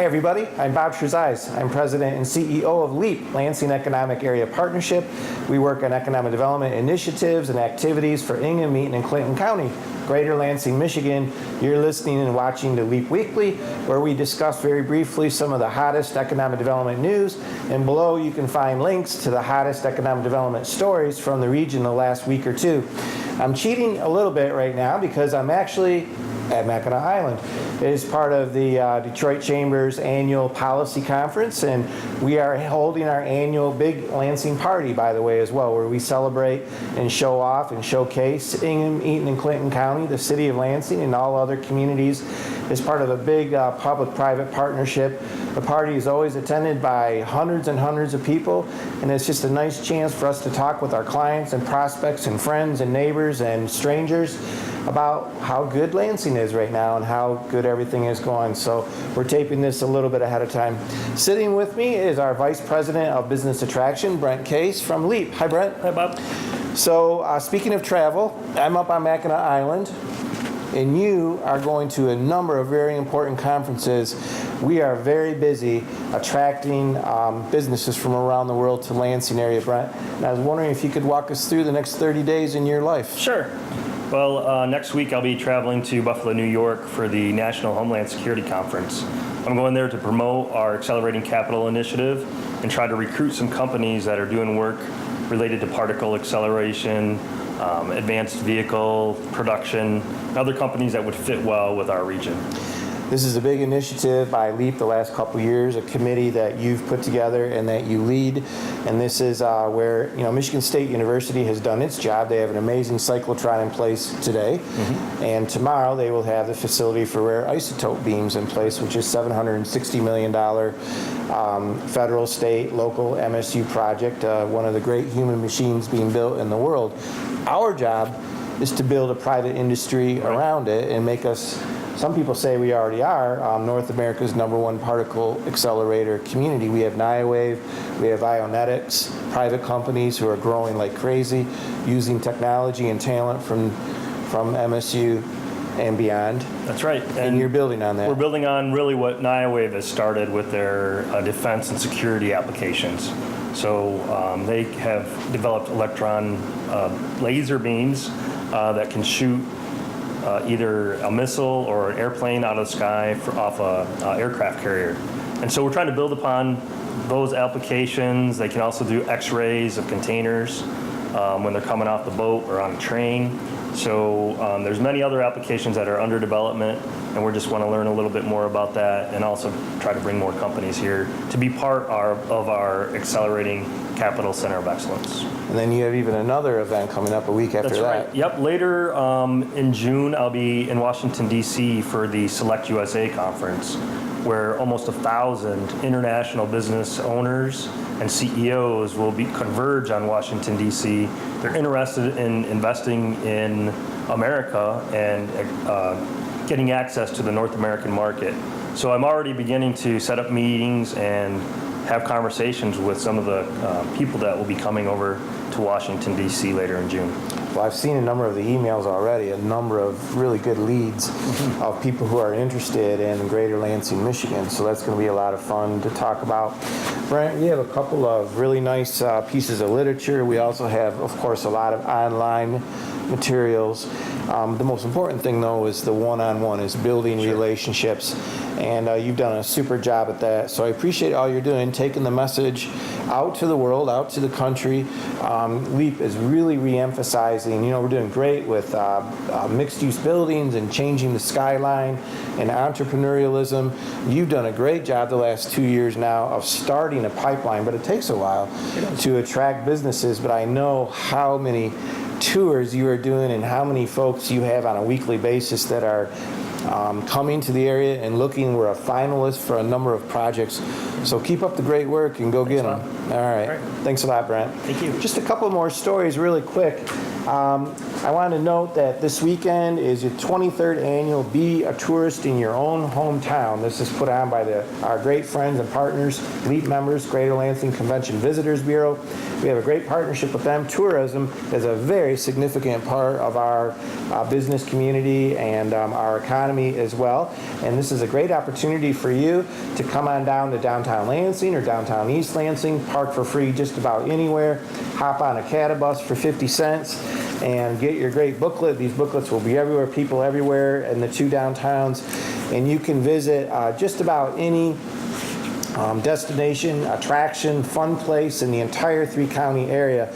Hi everybody, I'm Bob Trezise. I'm President and CEO of LEAP, Lansing Economic Area Partnership. We work on economic development initiatives and activities for Ingham, Eaton, and Clinton County, Greater Lansing, Michigan. You're listening and watching to LEAP Weekly, where we discuss very briefly some of the hottest economic development news, and below you can find links to the hottest economic development stories from the region the last week or two. I'm cheating a little bit right now because I'm actually at Mackinac Island. It is part of the Detroit Chamber's annual policy conference, and we are holding our annual Big Lansing Party, by the way, as well, where we celebrate and show off and showcase Ingham, Eaton, and Clinton County, the City of Lansing, and all other communities as part of a big public-private partnership. The party is always attended by hundreds and hundreds of people, and it's just a nice chance for us to talk with our clients and prospects and friends and neighbors and strangers about how good Lansing is right now and how good everything is going. So we're taping this a little bit ahead of time. Sitting with me is our Vice President of Business Attraction, Brent Case from LEAP. Hi, Brent. Hi, Bob. So speaking of travel, I'm up on Mackinac Island, and you are going to a number of very important conferences. We are very busy attracting businesses from around the world to Lansing area, Brent. And I was wondering if you could walk us through the next 30 days in your life. Sure. Well, next week I'll be traveling to Buffalo, New York for the National Homeland Security Conference. I'm going there to promote our Accelerating Capital initiative and try to recruit some companies that are doing work related to particle acceleration, advanced vehicle production, and other companies that would fit well with our region. This is a big initiative by LEAP the last couple of years, a committee that you've put together and that you lead. And this is where Michigan State University has done its job. They have an amazing cyclotron in place today. Mm-hmm. And tomorrow they will have the facility for rare isotope beams in place, which is $760 million federal, state, local MSU project, one of the great human machines being built in the world. Our job is to build a private industry around it and make us, some people say we already are, North America's #1 particle accelerator community. We have Niawave, we have Ionetics, private companies who are growing like crazy, using technology and talent from MSU and beyond. That's right. And you're building on that. We're building on really what Niawave has started with their defense and security applications. So they have developed electron laser beams that can shoot either a missile or an airplane out of the sky off an aircraft carrier. And so we're trying to build upon those applications. They can also do x-rays of containers when they're coming off the boat or on a train. So there's many other applications that are under development, and we just want to learn a little bit more about that and also try to bring more companies here to be part of our Accelerating Capital Center of Excellence. And then you have even another event coming up a week after that. That's right. Yep. Later in June, I'll be in Washington, D.C. for the Select USA Conference, where almost 1,000 international business owners and CEOs will converge on Washington, D.C. They're interested in investing in America and getting access to the North American market. So I'm already beginning to set up meetings and have conversations with some of the people that will be coming over to Washington, D.C. later in June. Well, I've seen a number of the emails already, a number of really good leads of people who are interested in Greater Lansing, Michigan. So that's going to be a lot of fun to talk about. Brent, we have a couple of really nice pieces of literature. We also have, of course, a lot of online materials. The most important thing, though, is the one-on-one, is building relationships. And you've done a super job at that. So I appreciate all you're doing, taking the message out to the world, out to the country. LEAP is really re-emphasizing, we're doing great with mixed-use buildings and changing the skyline and entrepreneurialism. You've done a great job the last 2 years now of starting a pipeline, but it takes a while to attract businesses. But I know how many tours you are doing and how many folks you have on a weekly basis that are coming to the area and looking. We're a finalist for a number of projects. So keep up the great work and go get them. All right. right. Thanks a lot, Brent. Thank you. Just a couple more stories really quick. I want to note that this weekend is your 23rd annual Be a Tourist in Your Own Hometown. This is put on by our great friends and partners, LEAP members, Greater Lansing Convention Visitors Bureau. We have a great partnership with them. Tourism is a very significant part of our business community and our economy as well. And this is a great opportunity for you to come on down to downtown Lansing or downtown East Lansing, park for free just about anywhere, hop on a catabus for 50 cents, and get your great booklet. These booklets will be everywhere, people everywhere in the two downtowns. And you can visit just about any destination, attraction, fun place in the entire three-county area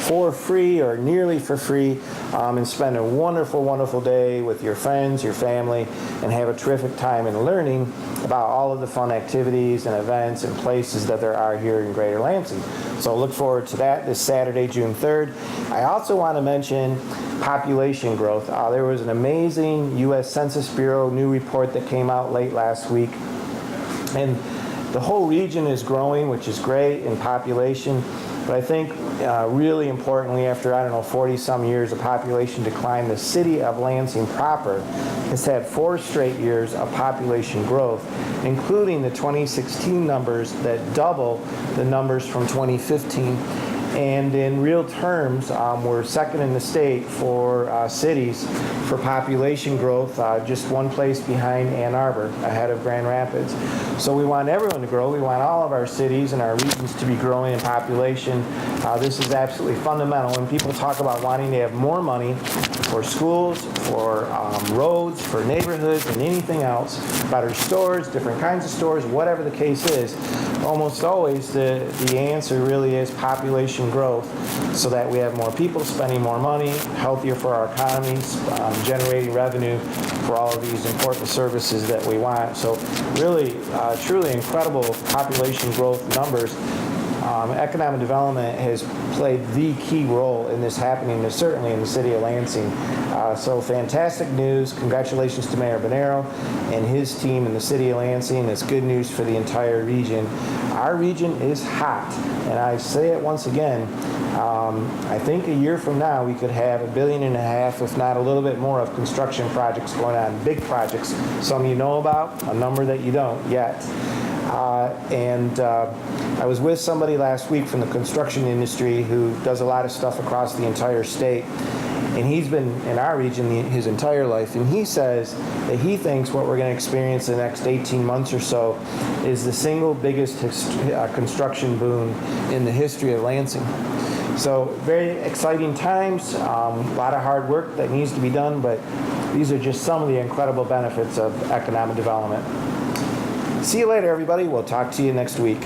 for free or nearly for free, and spend a wonderful, wonderful day with your friends, your family, and have a terrific time in learning about all of the fun activities and events and places that there are here in Greater Lansing. So look forward to that this Saturday, June 3rd. I also want to mention population growth. There was an amazing U.S. Census Bureau new report that came out late last week, and the whole region is growing, which is great in population, but I think really importantly, after, 40-some years of population decline, the City of Lansing proper has had 4 straight years of population growth, including the 2016 numbers that double the numbers from 2015. And in real terms, we're second in the state for cities for population growth, just one place behind Ann Arbor, ahead of Grand Rapids. So we want everyone to grow. We want all of our cities and our regions to be growing in population. This is absolutely fundamental. When people talk about wanting to have more money for schools, for roads, for neighborhoods, and anything else, better stores, different kinds of stores, whatever the case is, almost always the answer really is population growth, so that we have more people spending more money, healthier for our economies, generating revenue for all of these important services that we want. So really, truly incredible population growth numbers. Economic development has played the key role in this happening, certainly in the city of Lansing. So fantastic news. Congratulations to Mayor Bonero and his team in the city of Lansing. It's good news for the entire region. Our region is hot, and I say it once again, I think a year from now we could have $1.5 billion, if not a little bit more, of construction projects going on, big projects. Some you know about, a number that you don't yet. I was with somebody last week from the construction industry who does a lot of stuff across the entire state, and he's been in our region his entire life, and he says that he thinks what we're going to experience in the next 18 months or so is the single biggest construction boom in the history of Lansing. So very exciting times, a lot of hard work that needs to be done, but these are just some of the incredible benefits of economic development. See you later, everybody. We'll talk to you next week.